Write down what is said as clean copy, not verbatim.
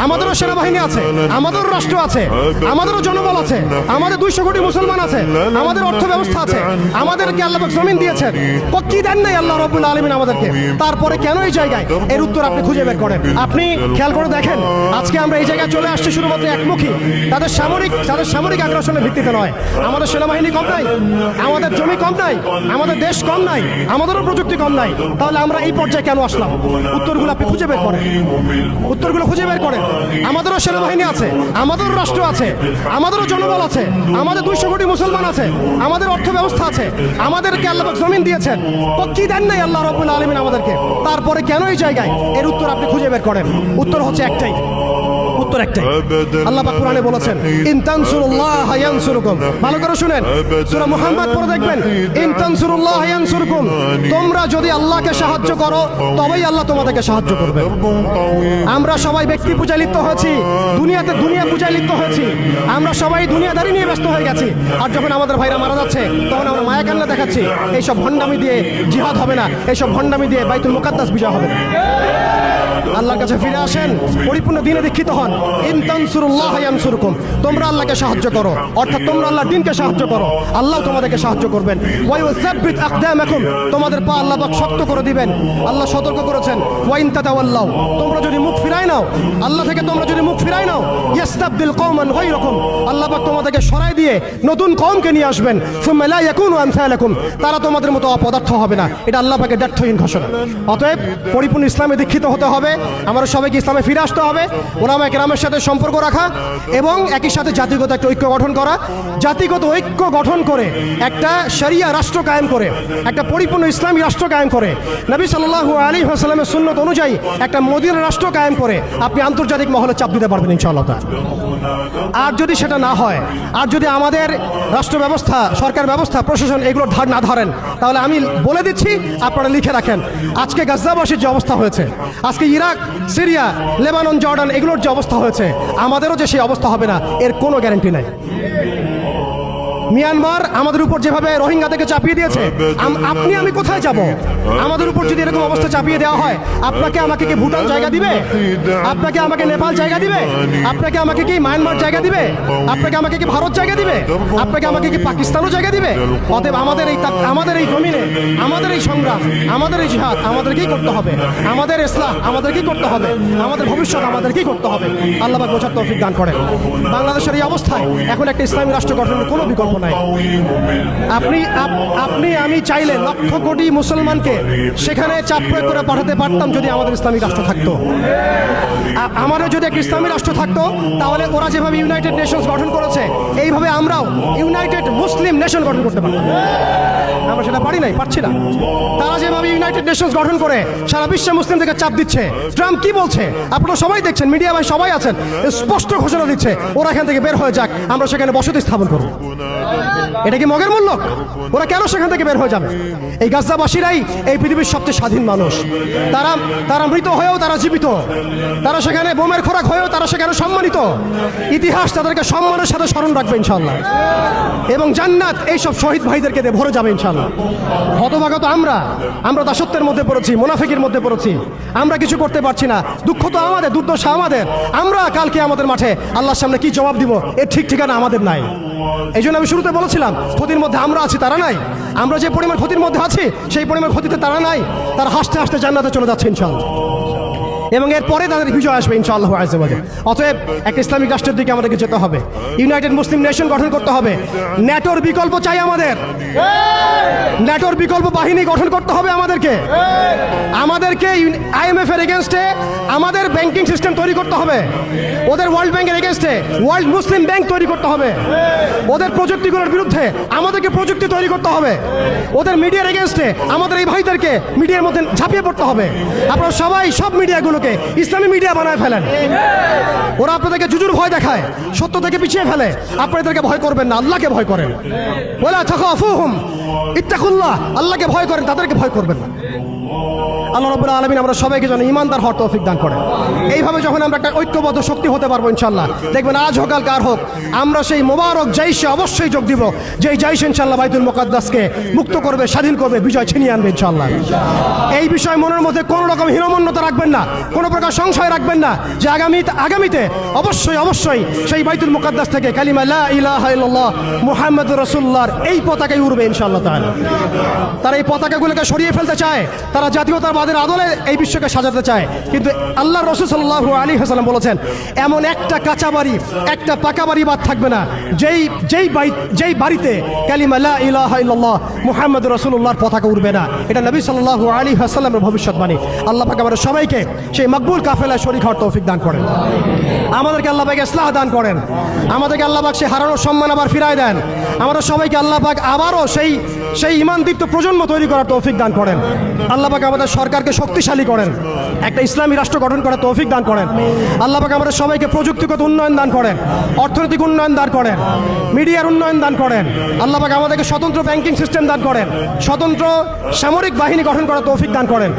আমাদেরও সেনাবাহিনী আছে, আমাদেরও রাষ্ট্র আছে, আমাদেরও জনবল আছে, আমাদের 200 কোটি মুসলমান আছে, আমাদের অর্থ ব্যবস্থা আছে, আমাদেরকে আল্লাহ পাক জমিন দিয়েছেন। কি দেন নাই আল্লাহ রাব্বুল আলামিন আমাদেরকে? তারপরে কেন এই জায়গায়? এর উত্তর আপনি খুঁজে বের করেন। আপনি খেয়াল করে দেখেন, আজকে আমরা এই জায়গায় চলে আসছি শুধুমাত্র একমুখী, তাদের সামরিক আগ্রাসনের ভিত্তিতে নয়। আমাদের সেনাবাহিনী কম নাই, আমাদের জমি কম নাই, আমাদের দেশ কম নাই, আমাদেরও প্রযুক্তি কম নাই। তাহলে আমরা এই পর্যায়ে কেন আসলাম? উত্তরগুলো আপনি খুঁজে বের করেন, উত্তরগুলো খুঁজে বের করেন। আমাদেরও সেনাবাহিনী আছে, আমাদেরও রাষ্ট্র আছে, আমাদেরও জনবল আছে, আমাদের 200 কোটি মুসলমান আছে, আমাদের অর্থ ব্যবস্থা আছে, আমাদেরকে আল্লাহ পাক জমিন দিয়েছেন। কি দেন নাই আল্লাহ রাব্বুল আলামিন আমাদেরকে? তারপরে কেন এই জায়গায়? এর উত্তর আপনি খুঁজে বের করেন। উত্তর হচ্ছে একটাই, উত্তর একটাই। আল্লাহ পাক কোরআনে বলেছেন, ইন তানসুরুল্লাহ ইয়ানসুরকুম। ভালো করে শুনেন, সূরা মুহাম্মদ পড়ে দেখবেন, ইন তানসুরুল্লাহ ইয়ানসুরকুম। তোমরা যদি আল্লাহকে সাহায্য করো তবেই আল্লাহ তোমাদেরকে সাহায্য করবে। আমরা সবাই ব্যক্তি পূজায় লিপ্ত হয়েছি, দুনিয়া পূজায় লিপ্ত হয়েছি, আমরা সবাই দুনিয়াদারি নিয়ে ব্যস্ত হয়ে গেছি। আর যখন আমাদের ভাইরা মারা যাচ্ছে তখন আমরা মায়া কান্না দেখাচ্ছি। এইসব ভণ্ডামি দিয়ে জিহাদ হবে না, এইসব ভণ্ডামি দিয়ে বাইতুল মুকাদ্দাস বিজয় হবে না। আল্লাহর কাছে ফিরে আসেন, পরিপূর্ণ দ্বীনে দীক্ষিত হন। ইন তানসুরুল্লাহ ইয়ানসুরকুম। তোমরা আল্লাহকে সাহায্য করো, অর্থাৎ তোমরা আল্লাহর দ্বীনকে সাহায্য করো, আল্লাহ তোমাদেরকে সাহায্য করবেন। ওয়া ইউসাব্বিত আকদামাকুম। তোমাদের পা আল্লাহ পাক শক্ত করে দিবেন। আল্লাহ সতর্ক করেছেন, ওয়া ইন তাতাওয়াল্লাউ। তোমরা যদি মুখ ফিরাই নাও আল্লাহ থেকে, তোমরা যদি মুখ ফিরাই নাও, ইস্তাবদিল কওমান গায়রাকুম। আল্লাহ পাক তোমাদেরকে সরাই দিয়ে নতুন কওমকে নিয়ে আসবেন। সুম্মা লা ইয়াকুনু আমসালাকুম। তারা তোমাদের মতো অপদার্থ হবে না। এটা আল্লাহ পাকের দ্ব্যর্থহীন ঘোষণা। অতএব পরিপূর্ণ ইসলামে দীক্ষিত হতে হবে, আমরা সবাইকে ইসলামে ফিরে আসতে হবে, ওলামায়ে কেরামের সাথে সম্পর্ক রাখা এবং একই সাথে জাতিগত একটা ঐক্য গঠন করা। জাতিগত ঐক্য গঠন করে একটা শরিয়া রাষ্ট্র কায়েম করে, একটা পরিপূর্ণ ইসলামী রাষ্ট্র কায়েম করে, নবী সাল্লাল্লাহু আলাইহি ওয়াসাল্লামের সুন্নত অনুযায়ী একটা মদিনা রাষ্ট্র কায়েম করে আপনি আন্তর্জাতিক মহলে চাপ দিতে পারবেন ইনশাআল্লাহ। আর যদি সেটা না হয়, আর যদি আমাদের রাষ্ট্র ব্যবস্থা, সরকার ব্যবস্থা, প্রশাসন এগুলোর ধার না ধরেন, তাহলে আমি বলে দিচ্ছি, আপনারা লিখে রাখেন, আজকে গাজাবাসীর যে অবস্থা হয়েছে, আজকে ইরাক, সিরিয়া, লেবানন, জর্ডান এগুলোর যে অবস্থা হয়েছে, আমাদেরও যে সেই অবস্থা হবে না এর কোনো গ্যারান্টি নাই। মিয়ানমার আমাদের উপর যেভাবে রোহিঙ্গাদেরকে চাপিয়ে দিয়েছে, আপনি আমি কোথায় যাব? আমাদের উপর যদি এরকম অবস্থা চাপিয়ে দেওয়া হয়, আপনাকে আমাকে কি ভুটান জায়গা দিবে? আপনাকে আমাকে নেপাল জায়গা দিবে? আপনাকে আমাকে কি মায়ানমার জায়গা দিবে? আপনাকে আমাকে কি ভারত জায়গা দিবে? আপনাকে আমাকে কি পাকিস্তানও জায়গা দিবে? অতএব আমাদের এই জমিনে, আমাদের এই সংগ্রাম, আমাদের এই জিহাদ আমাদেরকেই করতে হবে, আমাদের ইসলাম আমাদেরকেই করতে হবে, আমাদের ভবিষ্যৎ আমাদেরকেই করতে হবে। আল্লাহ পাক বোঝার তৌফিক দান করেন। বাংলাদেশের এই অবস্থায় এখন একটা ইসলামী রাষ্ট্র গঠনের কোনো বিকল্প নাই। আপনি আমি চাইলে লক্ষ কোটি মুসলমানকে সেখানে চাপ প্রয়োগ করে পাঠাতে পারতাম যদি আমাদের ইসলামী রাষ্ট্র থাকতো। আমাদের যদি একটা ইসলামী রাষ্ট্র থাকতো, তাহলে ওরা যেভাবে ইউনাইটেড নেশনস গঠন করেছে, এইভাবে আমরাও ইউনাইটেড মুসলিম নেশন গঠন করতে পারতাম। আমরা সেটা পারি নাই, পারছি না। তারা যেভাবে ইউনাইটেড নেশনস গঠন করে সারা বিশ্বে মুসলিমদেরকে চাপ দিচ্ছে, ট্রাম্প কি বলছে আপনারা সবাই দেখছেন, মিডিয়া ভাই সবাই আছেন, স্পষ্ট ঘোষণা দিচ্ছে ওরা এখান থেকে বের হয়ে যাক, আমরা সেখানে বসতি স্থাপন করব। এটা কি মগের মূল্য? ওরা কেন সেখান থেকে বের হয়ে যাবে? এই গাজাবাসীরাই এই পৃথিবীর সবচেয়ে স্বাধীন মানুষ। তারা মৃত হয়েও তারা জীবিত, তারা সেখানে বোমের খোরাক হয়েও তারা সেখানে সম্মানিত। ইতিহাস তাদেরকে সম্মানের সাথে স্মরণ রাখবে ইনশাআল্লাহ, এবং জান্নাত এইসব শহীদ ভাইদেরকে দিয়ে ভরে যাবে ইনশাআল্লাহ। হতভাগত আমরা দাসত্বের মধ্যে পড়েছি, মুনাফিকের মধ্যে পড়েছি, আমরা কিছু করতে পারছি না। দুঃখ তো আমাদের, দুর্দশা আমাদের। আমরা কালকে আমাদের মাঠে আল্লাহর সামনে কি জবাব দিব এর ঠিক ঠিকানা আমাদের নাই। এই জন্য আমি শুরুতে বলেছিলাম, ক্ষতির মধ্যে আমরা আছি, তারা নাই। আমরা যে পরিমাণ ক্ষতির মধ্যে আছি সেই পরিমাণ ক্ষতিতে তারা নাই। তারা হাসতে হাসতে জান্নাতে চলে যাচ্ছে ইনশাআল্লাহ, এবং এরপরে তাদের বিজয় আসবে ইনশাআল্লাহ আযজা ওয়া জাল। অতএব একটা ইসলামিক রাষ্ট্রের দিকে আমাদেরকে যেতে হবে, ইউনাইটেড মুসলিম নেশন গঠন করতে হবে। ন্যাটোর বিকল্প চাই আমাদের, ন্যাটোর বিকল্প বাহিনী গঠন করতে হবে আমাদেরকে। IMF এর এগেনস্টে আমাদের ব্যাংকিং সিস্টেম তৈরি করতে হবে, ওদের ওয়ার্ল্ড ব্যাংকের এগেনস্টে ওয়ার্ল্ড মুসলিম ব্যাংক তৈরি করতে হবে, ওদের প্রযুক্তিগুলোর বিরুদ্ধে আমাদেরকে প্রযুক্তি তৈরি করতে হবে, ওদের মিডিয়ার এগেনস্টে আমাদের এই ভাইদেরকে মিডিয়ার মধ্যে ঝাঁপিয়ে পড়তে হবে। আপনারা সবাই সব মিডিয়াগুলোকে ইসলামী মিডিয়া বানায় ফেলেন। ওরা আপনাদেরকে জুজুর ভয় দেখায়, সত্য থেকে পিছিয়ে ফেলে। আপনাদেরকে ভয় করবেন না, আল্লাহকে ভয় করেন। ওয়ালা তাখাফুহুম ইত্তাকুল্লাহ, আল্লাহকে ভয় করেন, তাদেরকে ভয় করবেন না। আল্লাহ রাব্বুল আলামিন আমরা সবাইকে যেন ইমানদার হওয়ার তৌফিক দান করেন। এইভাবে যখন আমরা একটা ঐক্যবদ্ধ শক্তি হতে পারবো ইনশাল্লাহ, দেখবেন আজ হোক আর কার হোক, আমরা সেই মোবারক জাইশে অবশ্যই যোগ দিব, যে জাইশ ইনশাল্লাহ বাইতুল মুকাদ্দাসকে মুক্ত করবে, স্বাধীন করবে, বিজয় ছিনিয়ে আনবে ইনশাল্লাহ। এই বিষয়ে মনের মধ্যে কোনো রকম হীনমন্যতা রাখবেন না, কোনো প্রকার সংশয় রাখবেন না, যে আগামীতে অবশ্যই সেই বাইতুল মুকাদ্দাস থেকে কালিমা লা ইলাহা ইল্লাল্লাহ মুহাম্মাদুর রাসূলুল্লাহর এই পতাকাই উড়বে ইনশাআল্লাহ তাআলা। তারা এই পতাকাগুলোকে সরিয়ে ফেলতে চায়, তারা জাতীয়তাবাদের আদলে এই বিশ্বকে সাজাতে চায়, কিন্তু আল্লাহর রাসূল সাল্লাল্লাহু আলাইহি ওয়াসাল্লাম বলেছেন, এমন একটা কাঁচা বাড়ি, একটা পাকা বাড়ি বাদ থাকবে না যেই বাড়িতে কালিমা লা ইলাহা ইল্লাল্লাহ মুহাম্মাদুর রাসূলুল্লাহর পতাকা উড়বে না। এটা নবী সাল্লাল্লাহু আলাইহি ওয়াসাল্লামের ভবিষ্যৎবাণী। আল্লাহ পাক আমাদের সবাইকে সেই মকবুল কাফেলায় শরীক হওয়ার তৌফিক দান করেন। আমাদেরকে আল্লাহ পাক ইসলাহ দান করেন, আমাদেরকে আল্লাহ পাক সেই হারানোর সম্মান আবার ফিরায় দেন। আমাদের সবাইকে আল্লাহ পাক আবারও সেই ঈমানদীপ্ত প্রজন্ম তৈরি করার তৌফিক দান করেন। আল্লাহ পাক আমাদের সরকারকে শক্তিশালী করেন, একটা ইসলামী রাষ্ট্র গঠন করার তৌফিক দান করেন। আল্লাহ পাক আমাদের সবাইকে প্রযুক্তিগত উন্নয়ন দান করেন, অর্থনৈতিক উন্নয়ন দান করেন, মিডিয়ার উন্নয়ন দান করেন। আল্লাহ পাক আমাদেরকে স্বতন্ত্র ব্যাংকিং সিস্টেম দান করেন, স্বতন্ত্র সামরিক বাহিনী গঠন করার তৌফিক দান করেন।